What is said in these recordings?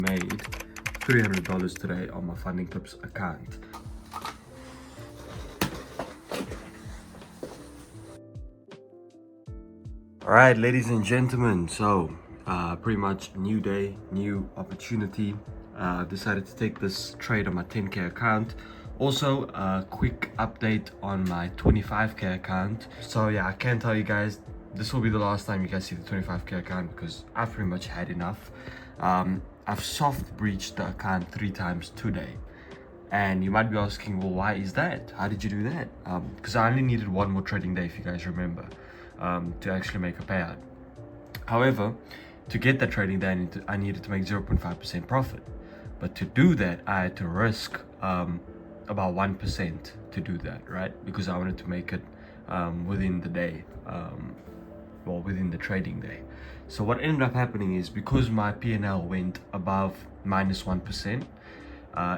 made $300 today on my Funding Clips account. Alright, ladies and gentlemen, so pretty much new day, new opportunity. I've decided to take this trade on my 10k account. Also, a quick update on my 25k account. So yeah, I can tell you guys, this will be the last time you guys see the 25k account because I've pretty much had enough. I've soft breached the account 3 times today. And you might be asking, well, why is that? How did you do that? Because I only needed one more trading day, if you guys remember, to actually make a payout. However, to get that trading day, I needed to make 0.5% profit. But to do that, I had to risk about 1% to do that, right? Because I wanted to make it within the day, within the trading day. So what ended up happening is, because my P&L went above -1%,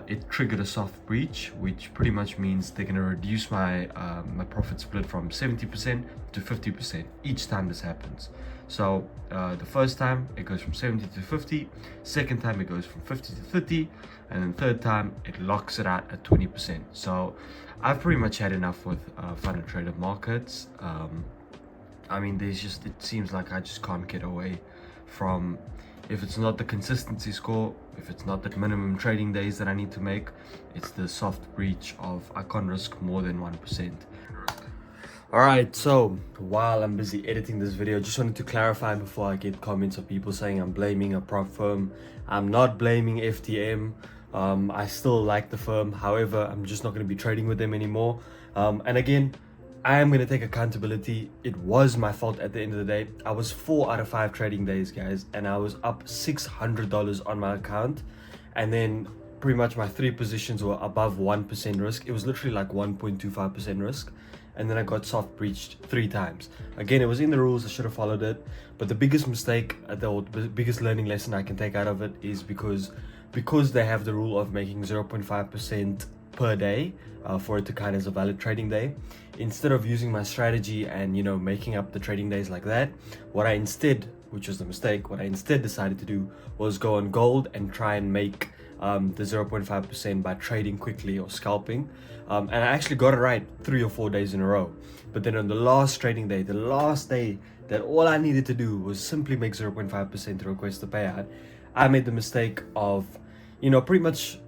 it triggered a soft breach, which pretty much means they're going to reduce my my profit split from 70% to 50% each time this happens. So the first time it goes from 70 to 50, second time it goes from 50 to 30, and then third time it locks it out at 20%. So I've pretty much had enough with fund and traded markets. I mean, it seems like I just can't get away from, if it's not the consistency score, if it's not the minimum trading days that I need to make, it's the soft breach of I can't risk more than 1%. Alright, so while I'm busy editing this video, just wanted to clarify before I get comments of people saying I'm blaming a prop firm. I'm not blaming FTM. I still like the firm, however, I'm just not going to be trading with them anymore. And again, I am going to take accountability. It was my fault at the end of the day. I was 4 out of 5 trading days, guys, and I was up $600 on my account. And then pretty much my 3 positions were above 1% risk. It was literally like 1.25% risk. And then I got soft breached 3 times. Again, it was in the rules, I should have followed it. But the biggest mistake, the biggest learning lesson I can take out of it is because they have the rule of making 0.5% per day for it to count as a valid trading day. Instead of using my strategy and, you know, making up the trading days like that, which was the mistake, what I instead decided to do was go on gold and try and make the 0.5% by trading quickly or scalping. And I actually got it right 3 or 4 days in a row. But then on the last trading day, the last day that all I needed to do was simply make 0.5% to request the payout, I made the mistake of, you know, pretty much,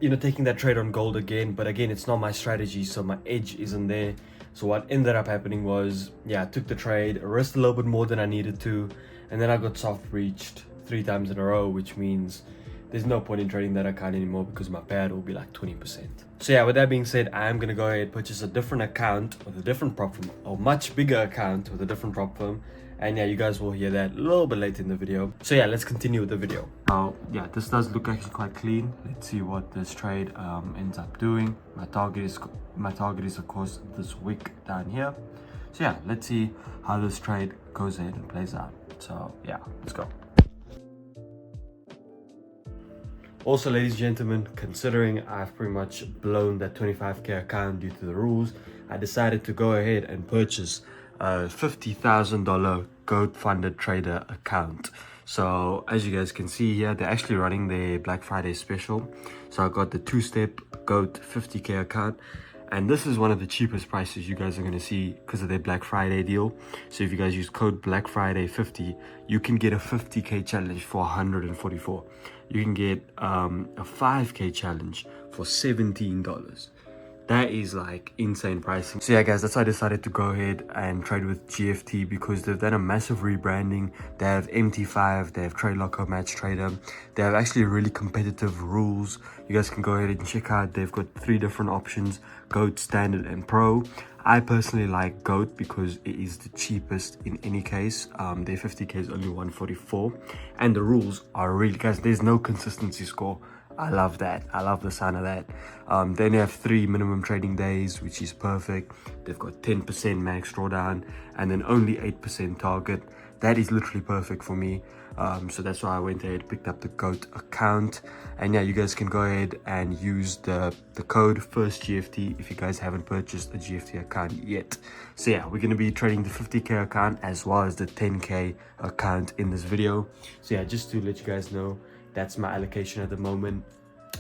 you know, taking that trade on gold again. But again, it's not my strategy, so my edge isn't there. So what ended up happening was, yeah, I took the trade, risked a little bit more than I needed to, and then I got soft breached 3 times in a row, which means there's no point in trading that account anymore because my payout will be like 20%. So yeah, with that being said, I am going to go ahead and purchase a different account with a different prop firm, a much bigger account with a different prop firm. And yeah, you guys will hear that a little bit later in the video. So yeah, let's continue with the video. Now, yeah, this does look actually quite clean. Let's see what this trade ends up doing. My target is of course this wick down here. So yeah, let's see how this trade goes ahead and plays out. So yeah, let's go. Also, ladies and gentlemen, considering I've pretty much blown that 25k account due to the rules, I decided to go ahead and purchase a $50,000 goat funded trader account. So as you guys can see here, they're actually running their Black Friday special. So I got the 2-step goat 50k account, and this is one of the cheapest prices you guys are going to see because of their Black Friday deal. So if you guys use code Black Friday 50, you can get a 50k challenge for 144. You can get a 5k challenge for $17. That is like insane pricing. So yeah, guys, that's why I decided to go ahead and trade with GFT, because they've done a massive rebranding. They have MT5, they have Trade Locker, Match Trader. They have actually really competitive rules. You guys can go ahead and check out. They've got 3 different options: GOAT, Standard, and Pro. I personally like GOAT because it is the cheapest in any case. Their 50k is only 144, and the rules are really, guys, there's no consistency score. I love that. I love the sound of that. Then they have 3 minimum trading days, which is perfect. They've got 10% max drawdown and then only 8% target. That is literally perfect for me. So that's why I went ahead, picked up the GOAT account. And yeah, you guys can go ahead and use the code FIRSTGFT if you guys haven't purchased a GFT account yet. So yeah, we're going to be trading the 50k account as well as the 10k account in this video. So yeah, just to let you guys know, That's my allocation at the moment.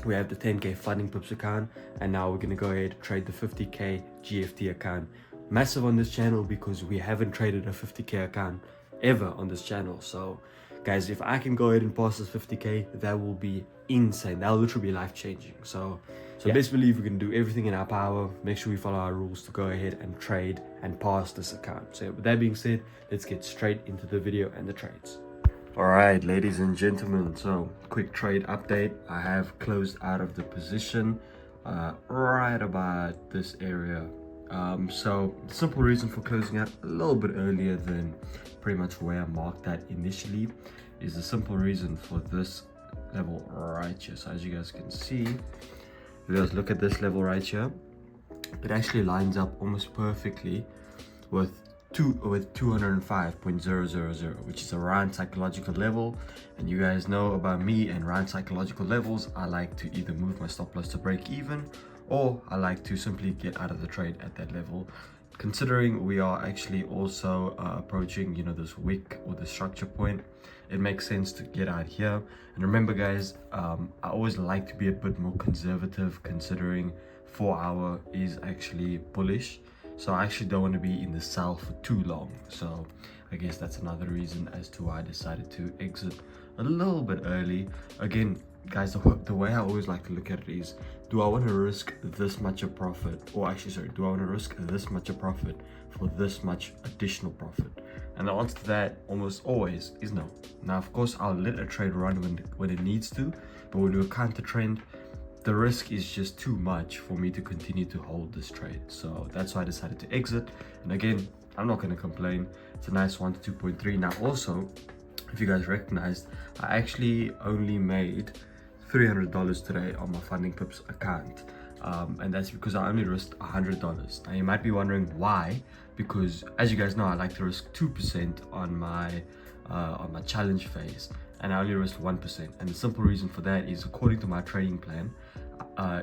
We have the 10k funding pips account, and now we're gonna go ahead and trade the 50k GFT account. Massive on this channel because we haven't traded a 50k account ever on this channel. So guys, if I can go ahead and pass this 50k, that will be insane. That will literally be life-changing. So best believe we're gonna do everything in our power. Make sure we follow our rules to go ahead and trade and pass this account. So with that being said, let's get straight into the video and the trades. All right, ladies and gentlemen, so quick trade update. I have closed out of the position right about this area. So the simple reason for closing out a little bit earlier than pretty much where I marked that initially is the simple reason for this level right here. So as you guys can see, let's look at this level right here. It actually lines up almost perfectly with 205.000, which is a round psychological level. And you guys know about me and round psychological levels. I like to either move my stop loss to break even, or I like to simply get out of the trade at that level. Considering we are actually also approaching, you know, this wick or the structure point, it makes sense to get out here. And remember guys, I always like to be a bit more conservative, considering 4 hour is actually bullish. So I actually don't want to be in the sell for too long. So I guess that's another reason as to why I decided to exit a little bit early. Again, guys, the way I always like to look at it is, do I want to risk this much of profit? Or actually, sorry, do I want to risk this much of profit for this much additional profit? And the answer to that almost always is no. Now, of course, I'll let a trade run when it needs to, but when we counter trend, the risk is just too much for me to continue to hold this trade. So that's why I decided to exit. And again, I'm not going to complain. It's a nice 1 to 2.3. Now also, if you guys recognized, I actually only made $300 today on my funding pips account. And that's because I only risked $100. Now you might be wondering why, because as you guys know, I like to risk 2% on my challenge phase, and I only risked 1%. And the simple reason for that is, according to my trading plan,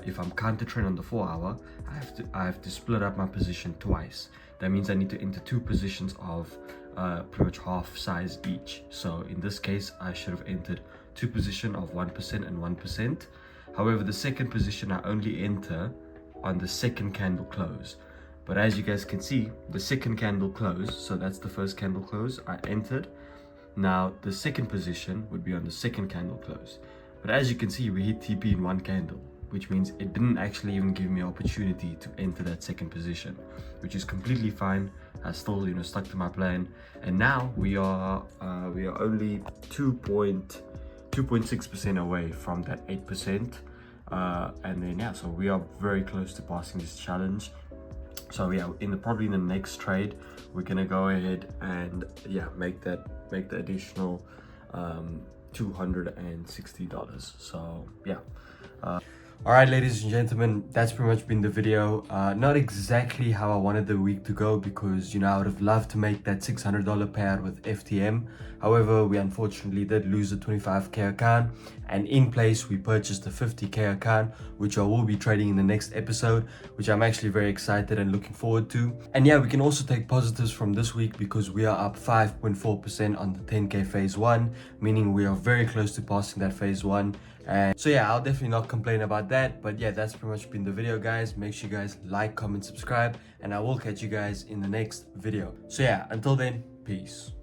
if I'm counter trend on the 4 hour, I have to split up my position twice. That means I need to enter 2 positions of pretty much half size each. So in this case, I should have entered 2 positions of 1% and 1%. However, the second position I only enter on the second candle close. But as you guys can see, the second candle close, so that's the first candle close I entered. Now the second position would be on the second candle close. But as you can see, we hit TP in 1 candle, which means it didn't actually even give me an opportunity to enter that second position, which is completely fine. I still, you know, stuck to my plan. And now we are only 2.6% away from that 8%. And then yeah, so we are very close to passing this challenge. So yeah, probably in the next trade, we're gonna go ahead and yeah, make the additional $260. So yeah. All right, ladies and gentlemen, that's pretty much been the video. Not exactly how I wanted the week to go, because, you know, I would have loved to make that $600 payout with FTM. However, we unfortunately did lose the 25k account, and in place we purchased the 50k account, which I will be trading in the next episode, which I'm actually very excited and looking forward to. And yeah, we can also take positives from this week because we are up 5.4% on the 10k phase 1, meaning we are very close to passing that phase 1. And so yeah, I'll definitely not complain about that. But yeah, that's pretty much been the video, guys. Make sure you guys like, comment, subscribe, and I will catch you guys in the next video. So yeah, until then, peace.